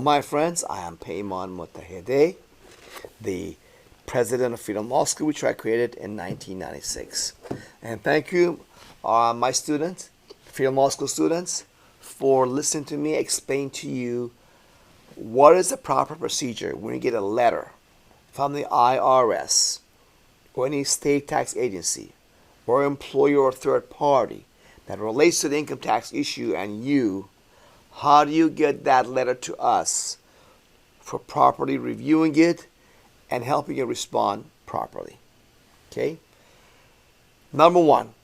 my friends, I am Peymon Mutahede, the president of Freedom Law School, which I created in 1996. And thank you, my students, Freedom Law School students, for listening to me explain to you what is the proper procedure when you get a letter from the IRS or any state tax agency or employer or third party that relates to the income tax issue and you. How do you get that letter to us for properly reviewing it and helping you respond properly? Okay? Number one,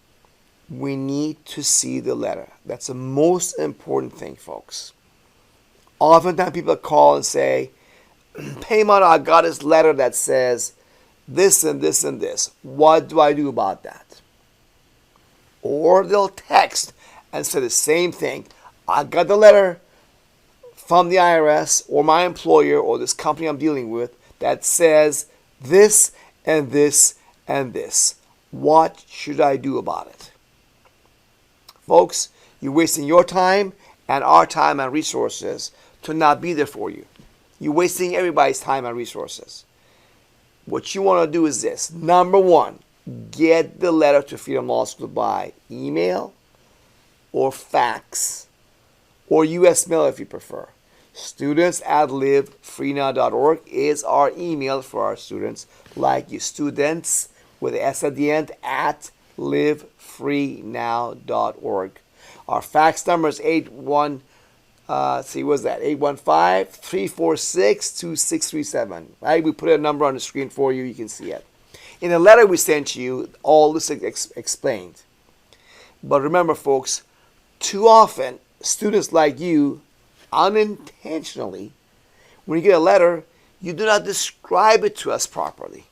we need to see the letter. That's the most important thing, folks. Oftentimes people call and say, Peymon, I got this letter that says this and this and this. What do I do about that? Or they'll text and say the same thing. I got the letter from the IRS or my employer or this company I'm dealing with that says this and this and this. What should I do about it? Folks, you're wasting your time and our time and resources to not be there for you. You're wasting everybody's time and resources. What you want to do is this. Number one, get the letter to Freedom Law School by email or fax or U.S. mail if you prefer. students@livefreenow.org is our email for our students, like you, students with the S at the end, at livefreenow.org. Our fax number is 815-346-2637. Right? We put a number on the screen for you. You can see it. In the letter we sent to you, all this is explained. But remember, folks, too often, students like you, unintentionally, when you get a letter, you do not describe it to us properly.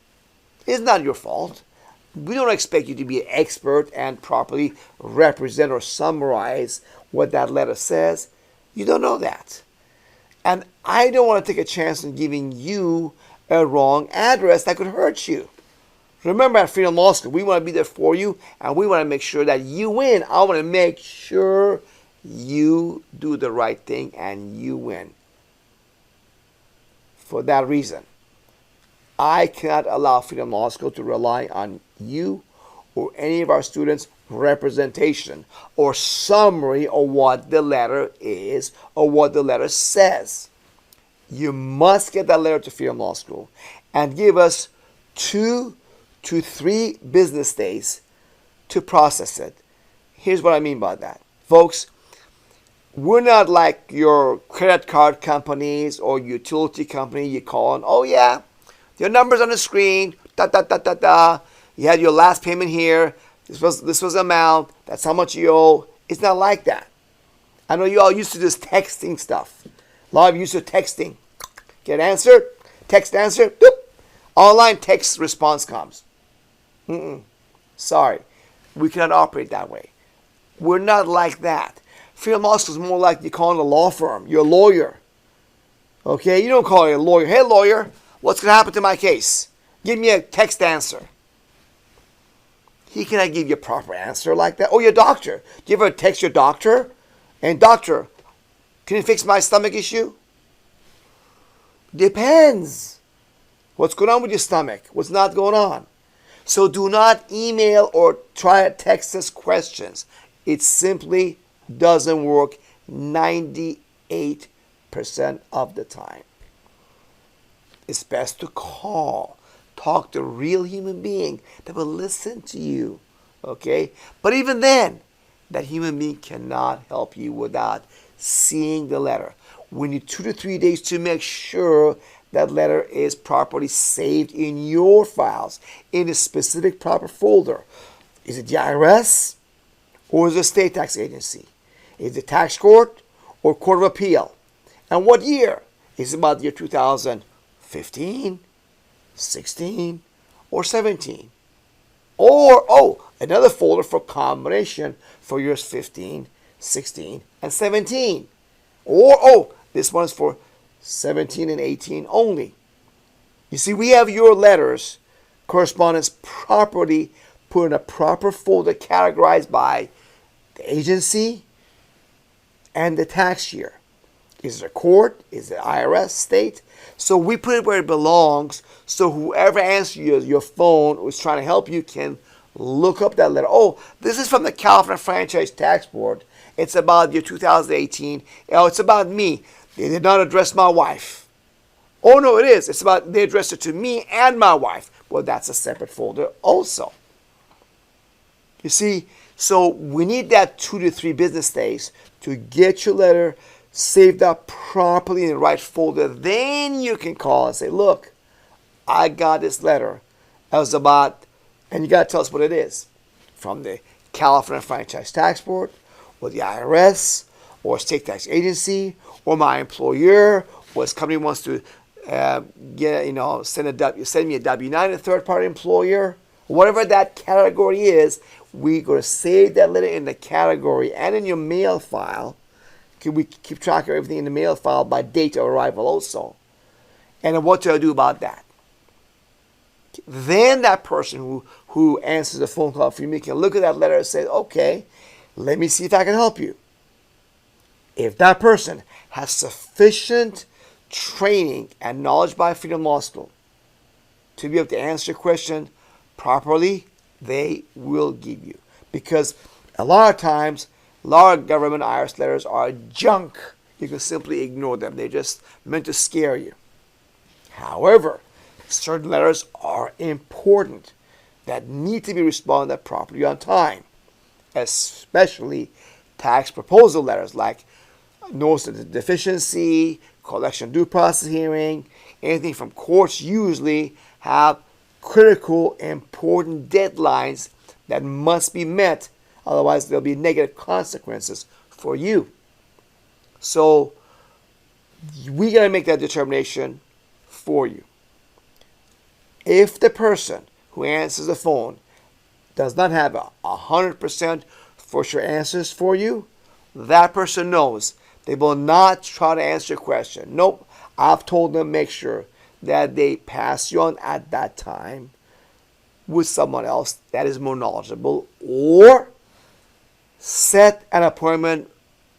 It's not your fault. We don't expect you to be an expert and properly represent or summarize what that letter says. You don't know that. And I don't want to take a chance on giving you a wrong address that could hurt you. Remember, at Freedom Law School, we want to be there for you, and we want to make sure that you win. I want to make sure you do the right thing and you win. For that reason, I cannot allow Freedom Law School to rely on you or any of our students' representation or summary of what the letter is or what the letter says. You must get that letter to Freedom Law School and give us 2 to 3 business days to process it. Here's what I mean by that. Folks, we're not like your credit card companies or utility company you call and, oh yeah, your number's on the screen, you had your last payment here, this was the amount, that's how much you owe. It's not like that. I know you all used to this texting stuff. A lot of you used to texting. Get answered, text answer, doop. Online text response comes. Sorry, we cannot operate that way. We're not like that. Freedom Law School is more like you calling a law firm. You're a lawyer. Okay, you don't call a lawyer. Hey lawyer, what's going to happen to my case? Give me a text answer. He cannot give you a proper answer like that. Oh, your doctor. Do you ever text your doctor? And doctor, can you fix my stomach issue? Depends. What's going on with your stomach? What's not going on? So do not email or try to text us questions. It simply doesn't work 98% of the time. It's best to call. Talk to a real human being that will listen to you. Okay? But even then, that human being cannot help you without seeing the letter. We need 2 to 3 days to make sure that letter is properly saved in your files in a specific proper folder. Is it the IRS or is it a state tax agency? Is it tax court or court of appeal? And what year? Is it about the year 2015, 16, or 17? Or, another folder for combination for years 15, 16, and 17. Or, this one is for 17 and 18 only. You see, we have your letters, correspondence properly put in a proper folder categorized by the agency and the tax year. Is it a court? Is it IRS, state? So we put it where it belongs, so whoever answers your phone or is trying to help you can look up that letter. Oh, this is from the California Franchise Tax Board. It's about your 2018. Oh, it's about me. They did not address my wife. Oh, no, it is. It's about, they addressed it to me and my wife. Well, that's a separate folder also. You see, so we need that 2 to 3 business days to get your letter saved up properly in the right folder. Then you can call and say, look, I got this letter. That was about, and you got to tell us what it is. From the California Franchise Tax Board, or the IRS, or state tax agency, or my employer, or his company wants to send me a W-9, a third-party employer, whatever that category is. We're going to save that letter in the category and in your mail file. We keep track of everything in the mail file by date of arrival also. And then what do I do about that? Then that person who answers the phone call for me can look at that letter and say, okay, let me see if I can help you. If that person has sufficient training and knowledge by Freedom Law School to be able to answer your question properly, they will give you. Because a lot of times, a lot of government IRS letters are junk. You can simply ignore them. They're just meant to scare you. However, certain letters are important that need to be responded properly on time, especially tax proposal letters like notice of deficiency, collection due process hearing, anything from courts usually have critical, important deadlines that must be met. Otherwise, there'll be negative consequences for you. So we got to make that determination for you. If the person who answers the phone does not have 100% for sure answers for you, that person knows they will not try to answer your question. Nope, I've told them make sure that they pass you on at that time with someone else that is more knowledgeable, or set an appointment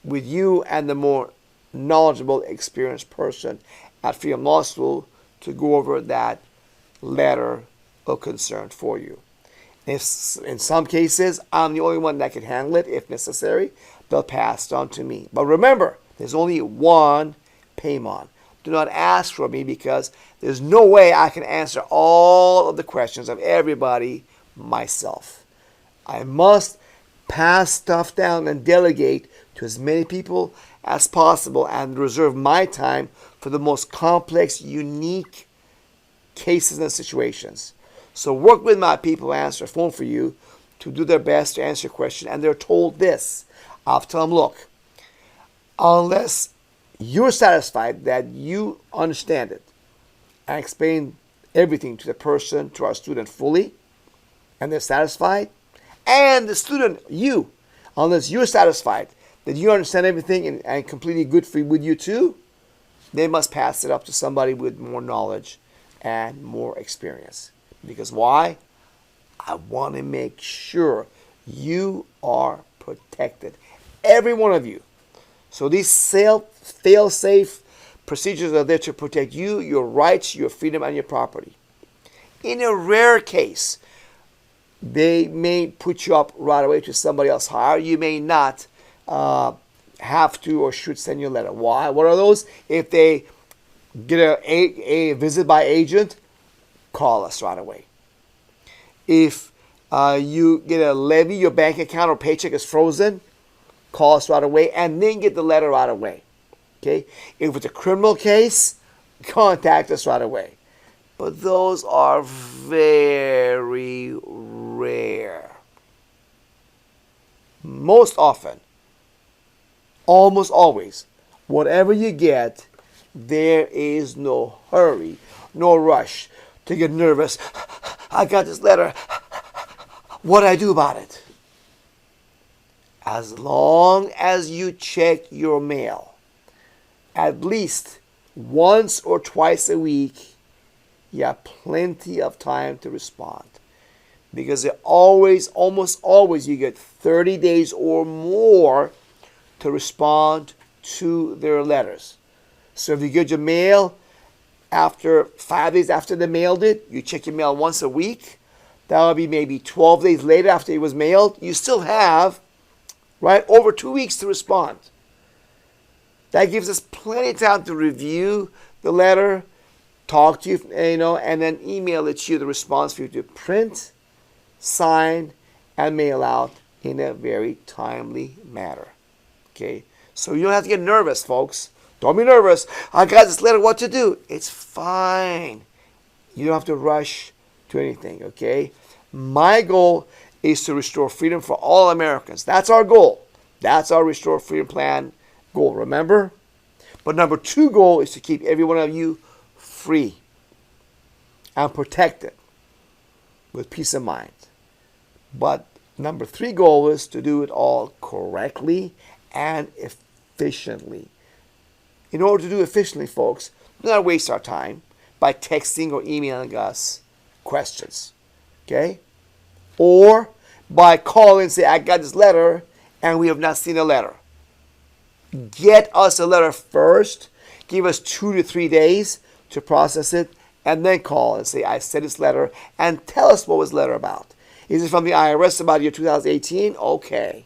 with you and the more knowledgeable, experienced person at Freedom Law School to go over that letter of concern for you. If in some cases I'm the only one that can handle it, if necessary, they'll pass it on to me. But remember, there's only one Peymon. Do not ask for me, because there's no way I can answer all of the questions of everybody myself. I must pass stuff down and delegate to as many people as possible and reserve my time for the most complex, unique cases and situations. So work with my people who answer the phone for you to do their best to answer your question. And they're told this. I'll tell them, look, unless you're satisfied that you understand it and explain everything to the person, to our student fully, and they're satisfied, and the student, you, unless you're satisfied that you understand everything and completely good for with you too, they must pass it up to somebody with more knowledge and more experience. Because why? I want to make sure you are protected. Every one of you. So these fail-safe procedures are there to protect you, your rights, your freedom, and your property. In a rare case, they may put you up right away to somebody else higher. You may not have to or should send you a letter. Why? What are those? If they get a visit by agent, call us right away. If you get a levy, your bank account or paycheck is frozen, call us right away and then get the letter right away. Okay? If it's a criminal case, contact us right away. But those are very rare. Most often, almost always, whatever you get, there is no hurry, no rush to get nervous. I got this letter. What do I do about it? As long as you check your mail at least once or twice a week, you have plenty of time to respond. Because it almost always, you get 30 days or more to respond to their letters. So if you get your mail after 5 days after they mailed it, you check your mail once a week. That will be maybe 12 days later after it was mailed. You still have, right, over 2 weeks to respond. That gives us plenty of time to review the letter, talk to you, and then email it to you, the response for you to print, sign, and mail out in a very timely manner. Okay? So you don't have to get nervous, folks. Don't be nervous. I got this letter, what to do? It's fine. You don't have to rush to anything, okay? My goal is to restore freedom for all Americans. That's our goal. That's our Restore Freedom Plan goal, remember? But number 2 goal is to keep every one of you free and protected with peace of mind. But number 3 goal is to do it all correctly and efficiently. In order to do it efficiently, folks, do not waste our time by texting or emailing us questions, okay? Or by calling and say, I got this letter, and we have not seen a letter. Get us a letter first. Give us 2 to 3 days to process it, and then call and say, I sent this letter, and tell us what was the letter about. Is it from the IRS about year 2018? Okay.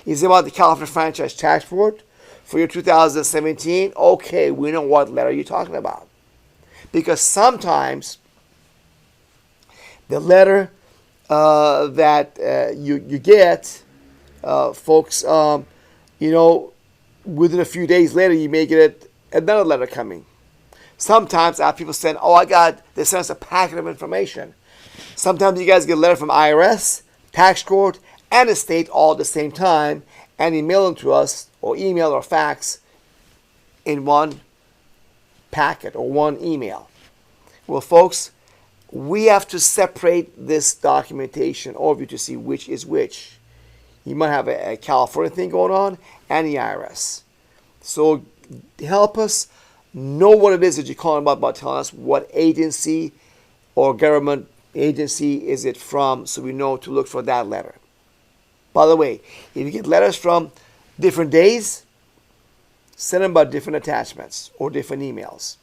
Is it about the California Franchise Tax Board for year 2017? Okay, we know what letter you're talking about. Because sometimes the letter that you get, folks, within a few days later, you may get another letter coming. Sometimes I have people saying, they sent us a packet of information. Sometimes you guys get a letter from IRS, tax court, and the state all at the same time, and email them to us, or email or fax in one packet or one email. Well, folks, we have to separate this documentation over to see which is which. You might have a California thing going on and the IRS. So help us know what it is that you're calling about telling us what agency or government agency is it from, so we know to look for that letter. By the way, if you get letters from different days, send them by different attachments or different emails.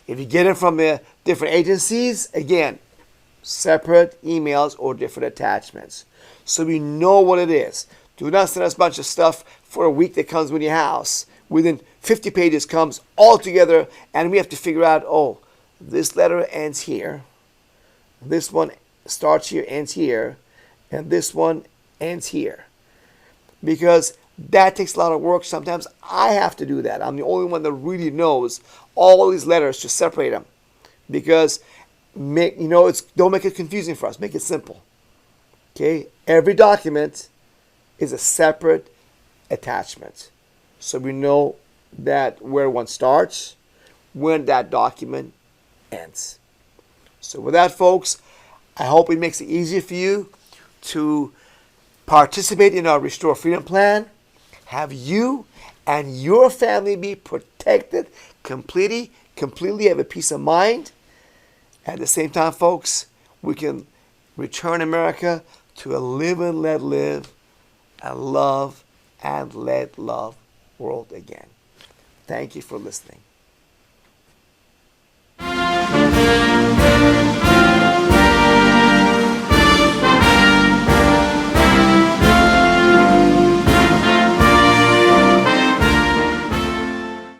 If you get them from different agencies, again, separate emails or different attachments, so we know what it is. Do not send us a bunch of stuff for a week that comes with your house. Within 50 pages comes all together, and we have to figure out, this letter ends here. This one starts here, ends here, and this one ends here. Because that takes a lot of work. Sometimes I have to do that. I'm the only one that really knows all these letters to separate them. Because don't make it confusing for us. Make it simple. Okay? Every document is a separate attachment. So we know that where one starts, when that document ends. So with that, folks, I hope it makes it easier for you to participate in our Restore Freedom Plan. Have you and your family be protected completely have a peace of mind. At the same time, folks, we can return America to a live and let live, a love and let love world again. Thank you for listening.